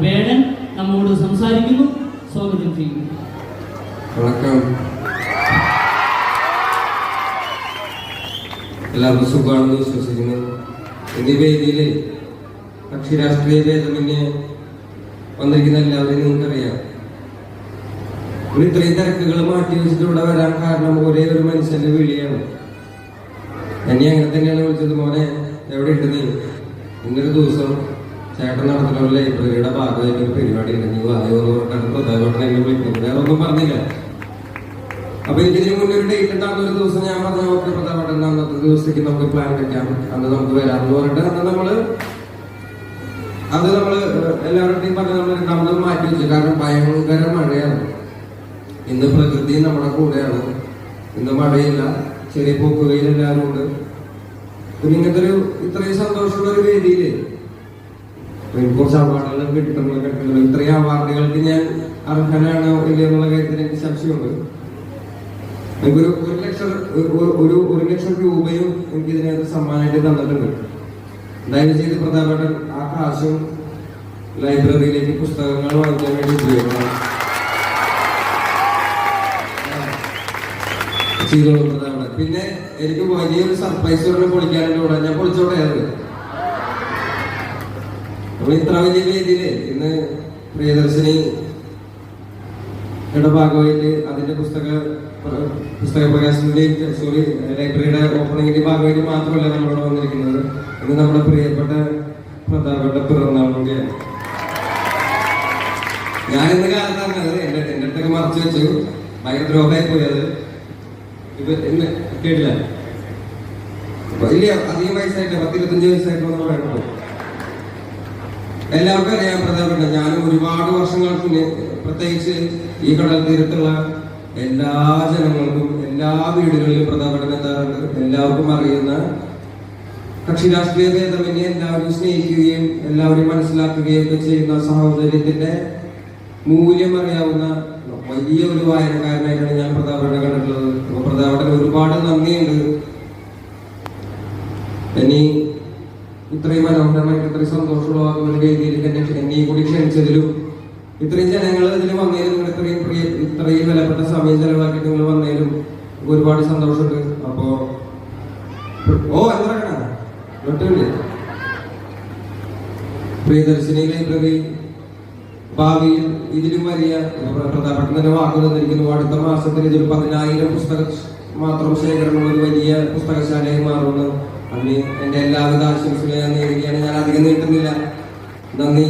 വേടൻ നമ്മോട് സംസാരിക്കുന്നു. സ്വാഗതം ചെയ്യുന്നു. വണക്കം. എല്ലാവർക്കും സുഖമാണെന്ന് വിശ്വസിക്കുന്നു. എന്നീ വേദിയിൽ കക്ഷി രാഷ്ട്രീയ ഭേദമന്യേ വന്നിരിക്കുന്ന എല്ലാവരെയും നിങ്ങൾക്കറിയാം. ഇവിടെ ഇത്രയും തിരക്കുകൾ മാറ്റി വെച്ചിട്ട് ഇവിടെ വരാൻ കാരണം ഒരേ ഒരു മനുഷ്യന്റെ വിളിയാണ്. എന്നെ അങ്ങനെ തന്നെയാണ് വിളിച്ചത്. മോനെ എവിടെ ഉണ്ട് നീ? ഇന്നൊരു ദിവസം ചേട്ടൻ നടത്തുന്ന ലൈബ്രറിയുടെ ഭാഗമായിട്ട് ഒരു പരിപാടി ഉണ്ട്, നീ വായോന്ന് പറഞ്ഞിട്ടാണ് പ്രധാനപ്പെട്ട എന്നെ വിളിക്കുന്നത്. വേറെ ഒന്നും പറഞ്ഞില്ല. അപ്പൊ ഇതിന് മുന്നേ ഒരു ഡേറ്റ് ഉണ്ടാകുന്ന ഒരു ദിവസം ഞാൻ പറഞ്ഞ ഓക്കെ പ്രധാനപ്പെട്ട അന്നത്തെ ദിവസത്തേക്ക് നമുക്ക് പ്ലാൻ വെക്കാം, അന്ന് നമുക്ക് വരാമെന്ന് പറഞ്ഞിട്ട് അന്ന് നമ്മള് എല്ലാവരുടെയും പറഞ്ഞ് നമ്മൾ രണ്ടാമത് മാറ്റി വെച്ചു. കാരണം ഭയങ്കര മഴയാണ്. ഇന്ന് പ്രകൃതി നമ്മുടെ കൂടെയാണ്. ഇന്ന് മഴയില്ല, ചെറിയ പോക്കുകയിൽ എല്ലാവരും ഉണ്ട്. പിന്നെ ഇങ്ങനത്തെ ഇത്രയും സന്തോഷമുള്ള ഒരു വേദിയില് കുറച്ച് അവാർഡുകൾ കിട്ടുന്നത് ഇത്രയും അവാർഡുകൾക്ക് ഞാൻ അർഹനാണോ ഇല്ല എന്നുള്ള കാര്യത്തിൽ എനിക്ക് സംശയമുണ്ട്. എനിക്കൊരു 1 ലക്ഷം രൂപയും എനിക്ക് ഇതിനകത്ത് സമ്മാനമായിട്ട് തന്നിട്ടുണ്ട്. ദയവ് ചെയ്ത് പ്രധാനപ്പെട്ട ആ കാശും ലൈബ്രറിയിലേക്ക് പുസ്തകങ്ങൾ വാങ്ങിക്കാൻ വേണ്ടി ഉപയോഗിക്കണം. ചെയ്തോളൂ പ്രധാനപ്പെട്ട. പിന്നെ എനിക്ക് വലിയൊരു സർപ്രൈസ് ഒരെണ്ണം പൊളിക്കാനുണ്ട്. ഇവിടെ ഞാൻ പൊളിച്ചോട്ടെ. നമ്മൾ ഇത്ര വലിയ രീതിയില് ഇന്ന് പ്രിയദർശിനി ഭാഗമായിട്ട് അതിന്റെ പുസ്തക പ്രകാശനത്തിന്റെയും ലൈബ്രറിയുടെ ഓപ്പണിംഗിന്റെ ഭാഗമായിട്ട് മാത്രമല്ല നമ്മളിവിടെ വന്നിരിക്കുന്നത്. ഇന്ന് നമ്മുടെ പ്രിയപ്പെട്ട പ്രധാനപ്പെട്ട പിറന്നാളിന്റെയാണ്. ഞാനിന്ന് കാലത്താണ് എന്റെ അടുത്തൊക്കെ മറച്ചു വെച്ചു. ഭയങ്കര ദ്രോഹമായി പോയത്. ഇന്ന് കേട്ടില്ല. ഇല്ല, അധികം വയസ്സായിട്ട് 10-25 വയസ്സായിട്ട് നമ്മൾ വേണ്ടോ. എല്ലാവർക്കും അറിയാൻ പ്രധാനപ്പെട്ട ഞാനും ഒരുപാട് വർഷങ്ങൾക്ക് മുന്നേ, പ്രത്യേകിച്ച് ഈ കടൽ തീരത്തുള്ള എല്ലാ ജനങ്ങൾക്കും എല്ലാ വീടുകളിലും പ്രധാനപ്പെട്ട എന്താറുണ്ട് എല്ലാവർക്കും അറിയുന്ന കക്ഷി രാഷ്ട്രീയ ഭേദമന്യേ എല്ലാവരും സ്നേഹിക്കുകയും എല്ലാവരും മനസ്സിലാക്കുകയും ഒക്കെ ചെയ്യുന്ന സഹോദര്യത്തിന്റെ മൂല്യം അറിയാവുന്ന വലിയ ഒരു വായനക്കാരനായിട്ടാണ് ഞാൻ പ്രതാപനെ കണ്ടിട്ടുള്ളത്. അപ്പൊ പ്രതാപന് ഒരുപാട് നന്ദിയുണ്ട്. ഇനി ഇത്രയും മനോഹരമായിട്ട് ഇത്രയും സന്തോഷമുള്ള ഒരു വേദിയിലേക്ക് എന്നെ കൂടി ക്ഷണിച്ചതിലും ഇത്രയും ജനങ്ങൾ ഇതിന് വന്നതിലും ഇത്രയും വിലപ്പെട്ട സമയം ചെലവാക്കിയിട്ട് നിങ്ങൾ വന്നതിലും ഒരുപാട് സന്തോഷമുണ്ട്. അപ്പോ എന്താ പ്രിയദർശിനി ലൈബ്രറി ഭാവിയിൽ ഇതിലും വലിയ പ്രധാനപ്പെട്ട തന്നെ വാക്ക് തന്നിരിക്കുന്നു. അടുത്ത മാസത്തിൽ ഇതൊരു 10,000 പുസ്തക മാത്രം ശേഖരണമുള്ള ഒരു വലിയ പുസ്തകശാലയായി മാറുന്നു. അതിന് എന്റെ എല്ലാവിധ ആശംസകളും ഞാൻ നേരുകയാണ്. ഞാൻ അധികം നീട്ടുന്നില്ല. നന്ദി.